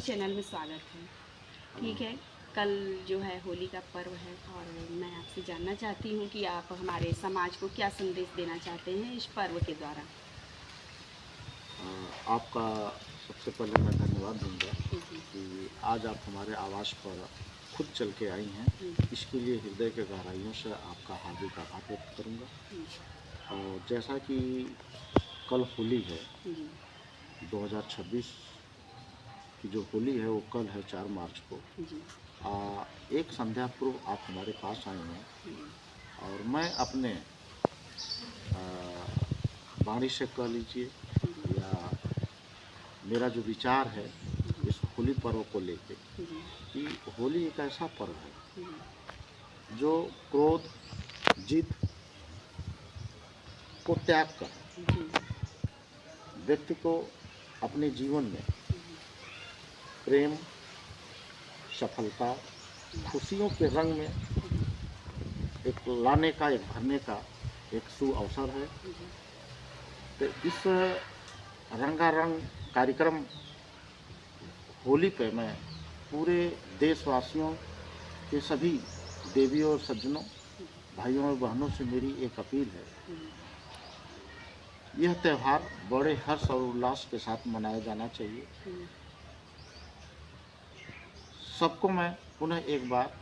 Channel में स्वागत है। ठीक है, कल जो है होली का पर्व है और मैं आपसे जानना चाहती हूँ कि आप हमारे समाज को क्या संदेश देना चाहते हैं इस पर्व के द्वारा। आपका सबसे पहले मैं धन्यवाद दूंगा जी कि आज आप हमारे आवास पर खुद चल के आई हैं। जी इसके लिए हृदय के गहराइयों से आपका हार्दिक आभार व्यक्त करूंगा। जी और जैसा कि कल होली है, जी 2026 की जो होली है वो कल है 4 मार्च को। जी एक संध्या पूर्व आप हमारे पास आई हैं जी और मैं अपने आ, वाणी से कह लीजिए या मेरा जो विचार है इस होली पर्व को लेके कि होली एक ऐसा पर्व है जो क्रोध, जिद को त्याग कर व्यक्ति को अपने जीवन में प्रेम, सफलता, खुशियों के रंग में एक लाने का, एक भरने का एक शुभ अवसर है। तो इस रंगारंग कार्यक्रम होली पे मैं पूरे देशवासियों के सभी देवियों और सज्जनों, भाइयों और बहनों से मेरी एक अपील है। यह त्यौहार बड़े हर्ष और उल्लास के साथ मनाया जाना चाहिए। सबको मैं पुनः एक बार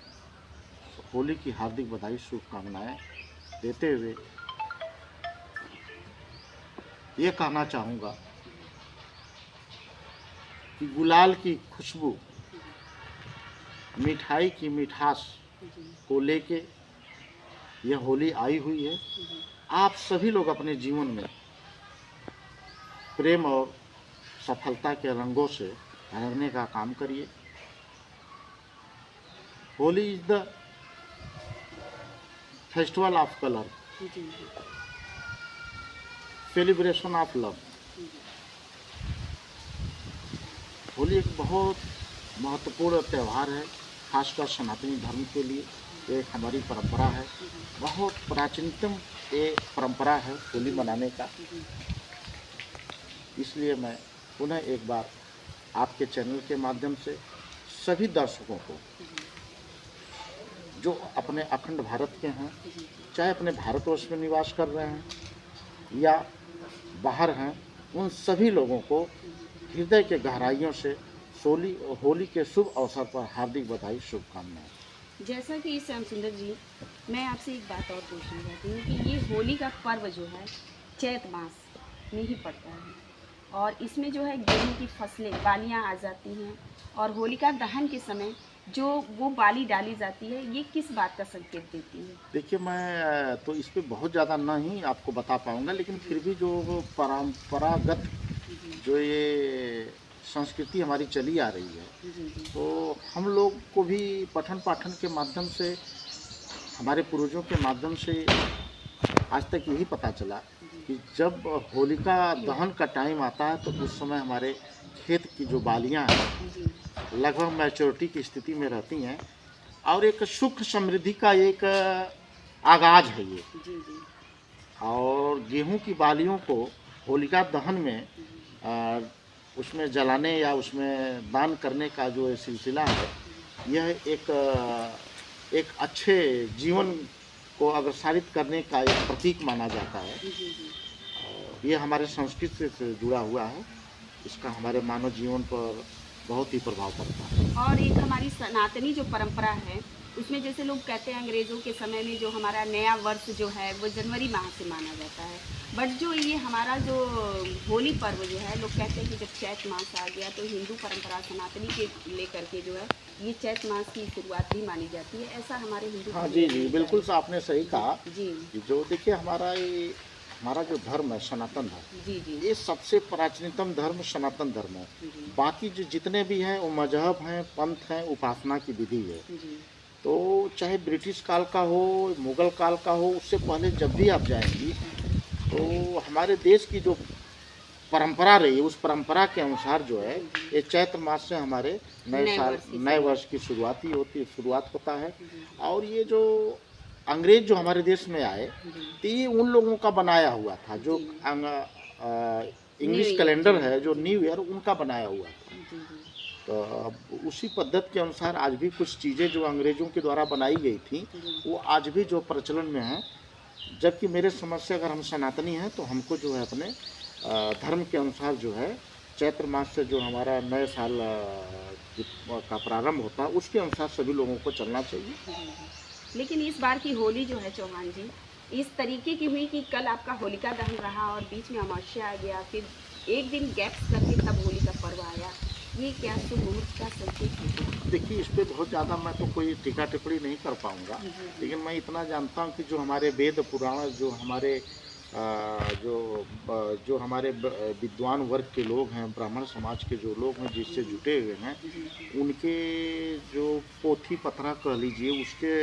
होली की हार्दिक बधाई, शुभकामनाएं देते हुए ये कहना चाहूँगा कि गुलाल की खुशबू, मिठाई की मिठास को लेके यह होली आई हुई है। आप सभी लोग अपने जीवन में प्रेम और सफलता के रंगों से रंगने का काम करिए। Holi is the festival of colour, celebration of love. Holi एक बहुत महत्वपूर्ण त्यौहार है, खासकर सनातनी धर्म के लिए। एक हमारी परंपरा है, बहुत प्राचीनतम ये परंपरा है होली मनाने का। इसलिए मैं पुनः एक बार आपके चैनल के माध्यम से सभी दर्शकों को जो अपने अखंड भारत के हैं, चाहे अपने भारतवर्ष में निवास कर रहे हैं या बाहर हैं, उन सभी लोगों को हृदय के गहराइयों से होली के शुभ अवसर पर हार्दिक बधाई, शुभकामनाएं। जैसा कि श्याम सुंदर जी, मैं आपसे एक बात और पूछना चाहती हूँ कि ये होली का पर्व जो है चैत मास में ही पड़ता है और इसमें जो है गेहूं की फसलें, बालियाँ आ जाती हैं और होलिका दहन के समय जो वो बाली डाली जाती है, ये किस बात का संकेत देती है? देखिए, मैं तो इस पे बहुत ज़्यादा नहीं आपको बता पाऊँगा, लेकिन फिर भी जो परंपरागत जो ये संस्कृति हमारी चली आ रही है, तो हम लोग को भी पठन पाठन के माध्यम से, हमारे पूर्वजों के माध्यम से आज तक यही पता चला कि जब होलिका दहन का टाइम आता है तो उस समय हमारे खेत की जो बालियाँ हैं लगभग मैच्योरिटी की स्थिति में रहती हैं और एक सुख समृद्धि का एक आगाज है ये। और गेहूं की बालियों को होलिका दहन में उसमें जलाने या उसमें दान करने का जो सिलसिला है, यह एक अच्छे जीवन को अग्रसारित करने का एक प्रतीक माना जाता है। और ये हमारे संस्कृति से जुड़ा हुआ है, इसका हमारे मानव जीवन पर बहुत ही प्रभाव पड़ता है। और एक हमारी सनातनी जो परंपरा है, उसमें जैसे लोग कहते हैं अंग्रेज़ों के समय में जो हमारा नया वर्ष जो है वो जनवरी माह से माना जाता है, बट जो ये हमारा जो होली पर्व जो है, लोग कहते हैं कि जब चैत मास आ गया तो हिंदू परंपरा सनातनी के लेकर के जो है ये चैत मास की शुरुआत भी मानी जाती है, ऐसा हमारे हिंदू। हाँ जी जी, बिल्कुल आपने सही कहा जी कि जो देखिए हमारा जो धर्म है सनातन धर्म, जी जी ये सबसे प्राचीनतम धर्म सनातन धर्म है। जी बाकी जो जितने भी हैं वो मजहब हैं, पंथ हैं, उपासना की विधि है। जी तो चाहे ब्रिटिश काल का हो, मुगल काल का हो, उससे पहले जब भी आप जाएंगी तो हमारे देश की जो परंपरा रही है उस परंपरा के अनुसार जो है ये चैत्र मास से हमारे नए वर्ष की शुरुआत होता है। और ये जो अंग्रेज जो हमारे देश में आए तो ये उन लोगों का बनाया हुआ था, जो इंग्लिश कैलेंडर है, जो न्यू ईयर, उनका बनाया हुआ था। तो अब उसी पद्धति के अनुसार आज भी कुछ चीज़ें जो अंग्रेज़ों के द्वारा बनाई गई थी, वो आज भी जो प्रचलन में हैं। जबकि मेरे समझ से अगर हम सनातनी हैं तो हमको जो है अपने धर्म के अनुसार जो है चैत्र मास से जो हमारा नए साल का प्रारंभ होता है उसके अनुसार सभी लोगों को चलना चाहिए। लेकिन इस बार की होली जो है चौहान जी, इस तरीके की हुई कि कल आपका होलिका दहन रहा और बीच में अमावस्या आ गया, फिर एक दिन गैप्स करके तब होली का पर्व आया। ये क्या शुभ मुहूर्त का संकेत है? देखिए, इस पे बहुत ज़्यादा मैं तो कोई टीका टिप्पणी नहीं कर पाऊँगा, लेकिन मैं इतना जानता हूँ कि जो हमारे वेद पुराण, जो हमारे जो हमारे विद्वान वर्ग के लोग हैं, ब्राह्मण समाज के जो लोग हैं जिससे जुटे हुए हैं, उनके जो पोथी पत्रा कह लीजिए, उसके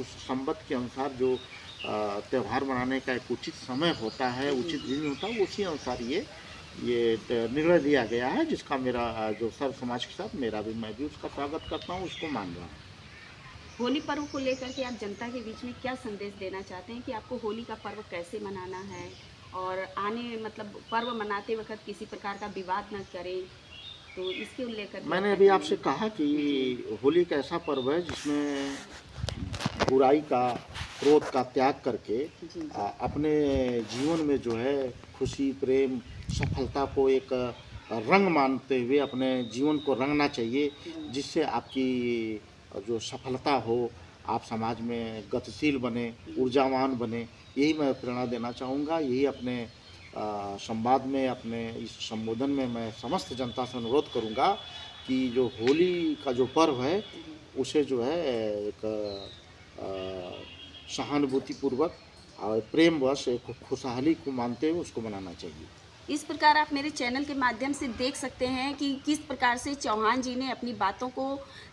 उस संवत के अनुसार जो त्यौहार मनाने का एक उचित समय होता है, उचित दिन होता है, उसी अनुसार ये निर्णय लिया गया है, जिसका मेरा जो सर्व समाज के साथ मैं भी उसका स्वागत करता हूँ, उसको मान रहा हूँ। होली पर्व को लेकर के आप जनता के बीच में क्या संदेश देना चाहते हैं कि आपको होली का पर्व कैसे मनाना है, और आने मतलब पर्व मनाते वक्त किसी प्रकार का विवाद न करें, तो इसके लेकर मैंने अभी आपसे कहा कि होली एक ऐसा पर्व है जिसमें बुराई का, क्रोध का त्याग करके अपने जीवन में जो है खुशी, प्रेम, सफलता को एक रंग मानते हुए अपने जीवन को रंगना चाहिए, जिससे आपकी जो सफलता हो, आप समाज में गतिशील बने, ऊर्जावान बने। यही मैं प्रेरणा देना चाहूँगा। यही अपने संवाद में, अपने इस संबोधन में मैं समस्त जनता से अनुरोध करूँगा कि जो होली का जो पर्व है, उसे जो है एक सहानुभूतिपूर्वक और प्रेमवश एक खुशहाली को मानते हुए उसको मनाना चाहिए। इस प्रकार आप मेरे चैनल के माध्यम से देख सकते हैं कि किस प्रकार से चौहान जी ने अपनी बातों को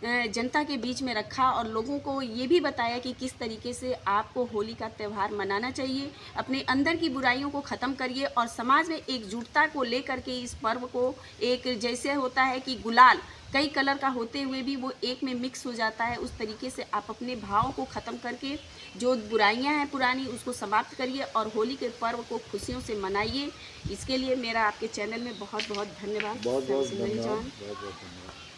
जनता के बीच में रखा और लोगों को ये भी बताया कि किस तरीके से आपको होली का त्यौहार मनाना चाहिए। अपने अंदर की बुराइयों को ख़त्म करिए और समाज में एकजुटता को लेकर के इस पर्व को, एक जैसे होता है कि गुलाल कई कलर का होते हुए भी वो एक में मिक्स हो जाता है, उस तरीके से आप अपने भावों को ख़त्म करके जो बुराइयां हैं पुरानी उसको समाप्त करिए और होली के पर्व को खुशियों से मनाइए। इसके लिए मेरा आपके चैनल में बहुत बहुत धन्यवाद। बहुत बहुत धन्यवाद। बहुत बहुत धन्यवाद।